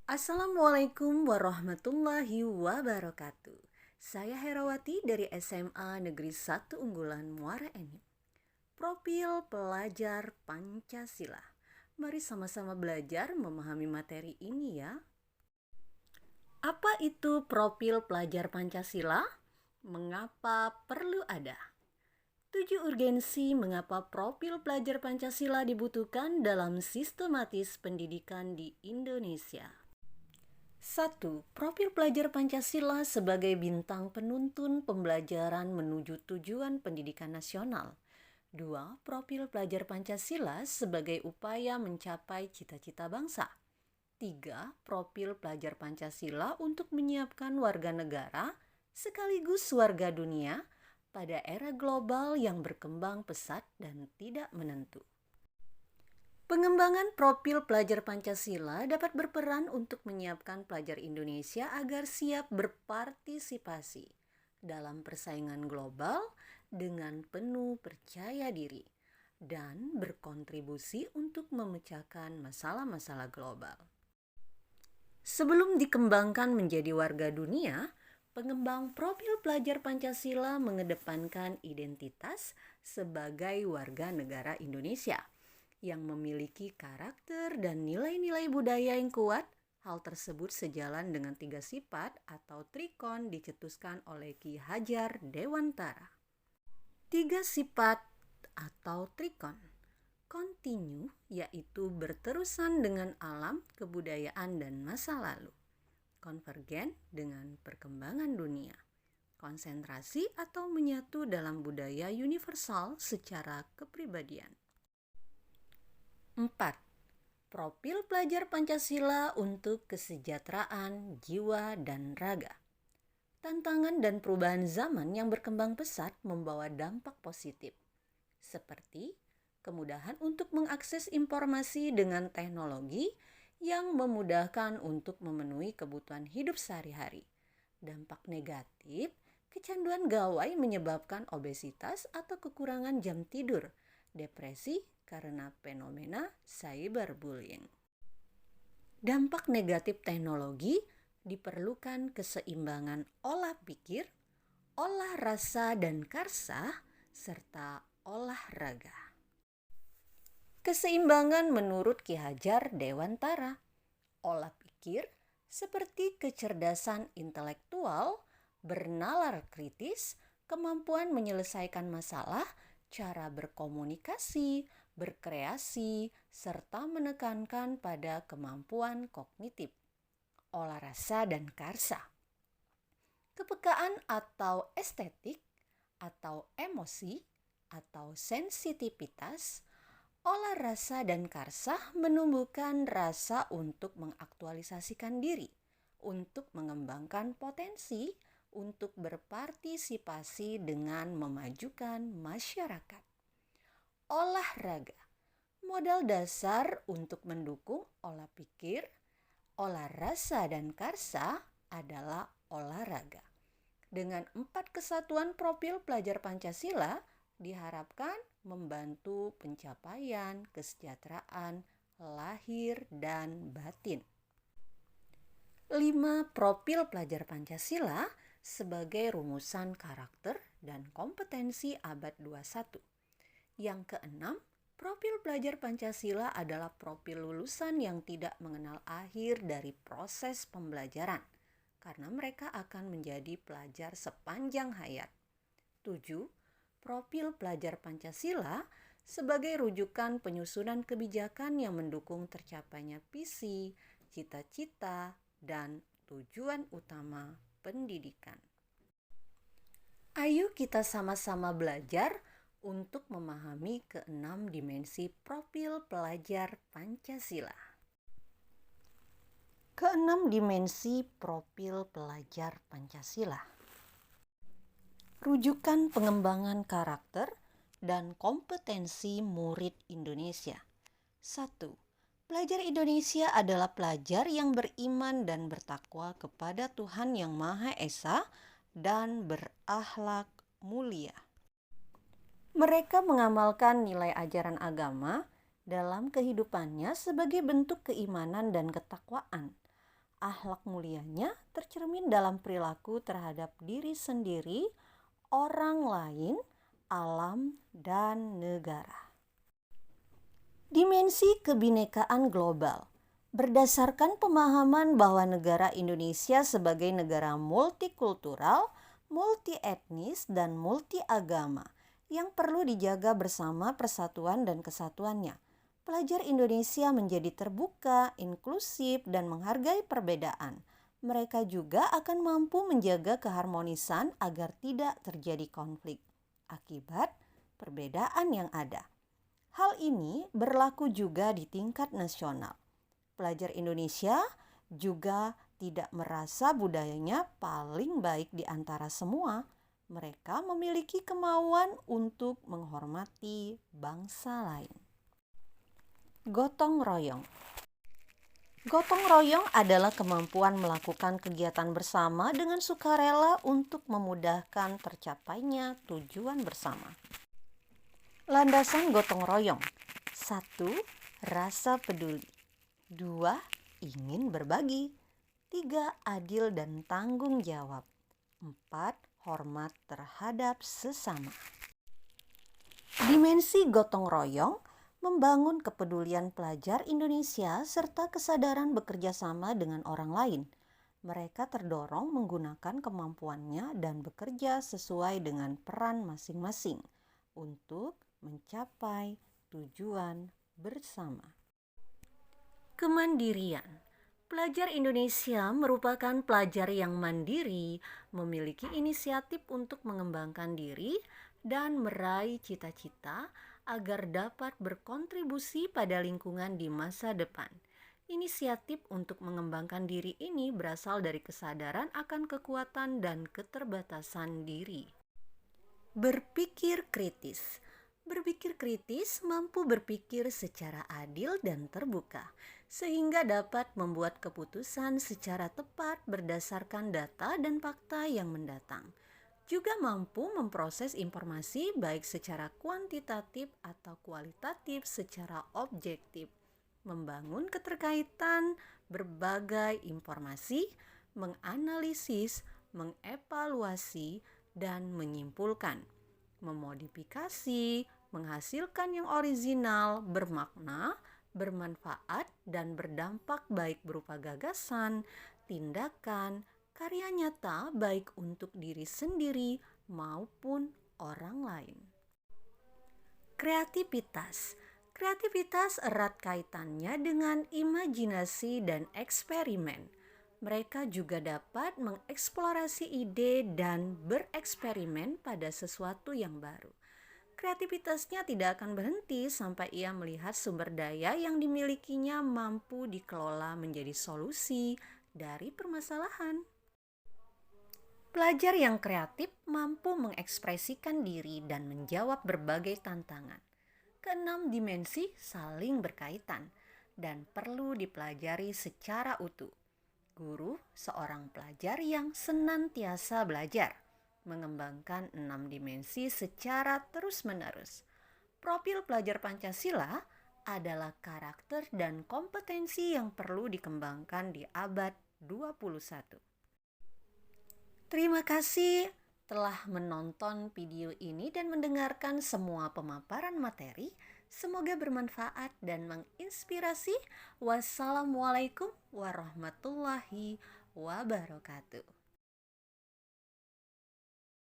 Assalamualaikum warahmatullahi wabarakatuh. Saya Herawati dari SMA Negeri 1 Unggulan Muara Enim. Profil pelajar Pancasila. Mari sama-sama belajar memahami materi ini ya. Apa itu profil pelajar Pancasila? Mengapa perlu ada? 7 urgensi mengapa profil pelajar Pancasila dibutuhkan dalam sistematis pendidikan di Indonesia. 1. Profil pelajar Pancasila sebagai bintang penuntun pembelajaran menuju tujuan pendidikan nasional. 2. Profil pelajar Pancasila sebagai upaya mencapai cita-cita bangsa. 3. Profil pelajar Pancasila untuk menyiapkan warga negara sekaligus warga dunia pada era global yang berkembang pesat dan tidak menentu. Pengembangan profil pelajar Pancasila dapat berperan untuk menyiapkan pelajar Indonesia agar siap berpartisipasi dalam persaingan global dengan penuh percaya diri dan berkontribusi untuk memecahkan masalah-masalah global. Sebelum dikembangkan menjadi warga dunia, pengembang profil pelajar Pancasila mengedepankan identitas sebagai warga negara Indonesia yang memiliki karakter dan nilai-nilai budaya yang kuat. Hal tersebut sejalan dengan 3 sifat atau trikon dicetuskan oleh Ki Hajar Dewantara. 3 sifat atau trikon. Kontinu, yaitu berterusan dengan alam, kebudayaan, dan masa lalu. Konvergen dengan perkembangan dunia. Konsentrasi atau menyatu dalam budaya universal secara kepribadian. 4. Profil pelajar Pancasila untuk kesejahteraan jiwa dan raga. Tantangan dan perubahan zaman yang berkembang pesat membawa dampak positif, seperti kemudahan untuk mengakses informasi dengan teknologi yang memudahkan untuk memenuhi kebutuhan hidup sehari-hari. Dampak negatif, kecanduan gawai menyebabkan obesitas atau kekurangan jam tidur, depresi karena fenomena cyberbullying. Dampak negatif teknologi diperlukan keseimbangan olah pikir, olah rasa dan karsa, serta olahraga. Keseimbangan menurut Ki Hajar Dewantara. Olah pikir seperti kecerdasan intelektual, bernalar kritis, kemampuan menyelesaikan masalah, cara berkomunikasi, berkreasi, serta menekankan pada kemampuan kognitif. Olah rasa dan karsa. Kepekaan atau estetik, atau emosi, atau sensitivitas. Olah rasa dan karsa menumbuhkan rasa untuk mengaktualisasikan diri, untuk mengembangkan potensi, untuk berpartisipasi dengan memajukan masyarakat. Olahraga, modal dasar untuk mendukung olah pikir, olah rasa dan karsa adalah olahraga. Dengan 4 kesatuan profil pelajar Pancasila, diharapkan membantu pencapaian kesejahteraan lahir dan batin. 5 profil pelajar Pancasila sebagai rumusan karakter dan kompetensi abad 21. Yang keenam, profil pelajar Pancasila adalah profil lulusan yang tidak mengenal akhir dari proses pembelajaran, karena mereka akan menjadi pelajar sepanjang hayat. 7. Profil pelajar Pancasila sebagai rujukan penyusunan kebijakan yang mendukung tercapainya visi, cita-cita, dan tujuan utama pendidikan. Ayo kita sama-sama belajar untuk memahami keenam dimensi profil pelajar Pancasila. Keenam dimensi profil pelajar Pancasila. Rujukan pengembangan karakter dan kompetensi murid Indonesia. 1. Pelajar Indonesia adalah pelajar yang beriman dan bertakwa kepada Tuhan Yang Maha Esa dan berakhlak mulia. Mereka mengamalkan nilai ajaran agama dalam kehidupannya sebagai bentuk keimanan dan ketakwaan. Akhlak mulianya tercermin dalam perilaku terhadap diri sendiri, orang lain, alam, dan negara. Dimensi kebinekaan global. Berdasarkan pemahaman bahwa negara Indonesia sebagai negara multikultural, multietnis, dan multiagama yang perlu dijaga bersama persatuan dan kesatuannya, pelajar Indonesia menjadi terbuka, inklusif, dan menghargai perbedaan. Mereka juga akan mampu menjaga keharmonisan agar tidak terjadi konflik akibat perbedaan yang ada. Hal ini berlaku juga di tingkat nasional. Pelajar Indonesia juga tidak merasa budayanya paling baik di antara semua. Mereka memiliki kemauan untuk menghormati bangsa lain. Gotong royong. Gotong royong adalah kemampuan melakukan kegiatan bersama dengan sukarela untuk memudahkan tercapainya tujuan bersama. Landasan gotong royong. 1. Rasa peduli. 2. Ingin berbagi. 3. Adil dan tanggung jawab. 4. Hormat terhadap sesama. Dimensi gotong royong membangun kepedulian pelajar Indonesia serta kesadaran bekerja sama dengan orang lain. Mereka terdorong menggunakan kemampuannya dan bekerja sesuai dengan peran masing-masing untuk mencapai tujuan bersama. Kemandirian. Pelajar Indonesia merupakan pelajar yang mandiri, memiliki inisiatif untuk mengembangkan diri dan meraih cita-cita agar dapat berkontribusi pada lingkungan di masa depan. Inisiatif untuk mengembangkan diri ini berasal dari kesadaran akan kekuatan dan keterbatasan diri. Berpikir kritis. Berpikir kritis mampu berpikir secara adil dan terbuka, sehingga dapat membuat keputusan secara tepat berdasarkan data dan fakta yang mendatang. Juga mampu memproses informasi baik secara kuantitatif atau kualitatif secara objektif, membangun keterkaitan berbagai informasi, menganalisis, mengevaluasi, dan menyimpulkan, memodifikasi, menghasilkan yang original, bermakna, bermanfaat, dan berdampak baik berupa gagasan, tindakan, karya nyata baik untuk diri sendiri maupun orang lain. Kreativitas. Kreativitas erat kaitannya dengan imajinasi dan eksperimen. Mereka juga dapat mengeksplorasi ide dan bereksperimen pada sesuatu yang baru. Kreativitasnya tidak akan berhenti sampai ia melihat sumber daya yang dimilikinya mampu dikelola menjadi solusi dari permasalahan. Pelajar yang kreatif mampu mengekspresikan diri dan menjawab berbagai tantangan. Keenam dimensi saling berkaitan dan perlu dipelajari secara utuh. Guru seorang pelajar yang senantiasa belajar, mengembangkan 6 dimensi secara terus-menerus. Profil pelajar Pancasila adalah karakter dan kompetensi yang perlu dikembangkan di abad 21. Terima kasih telah menonton video ini dan mendengarkan semua pemaparan materi. Semoga bermanfaat dan menginspirasi. Wassalamualaikum warahmatullahi wabarakatuh.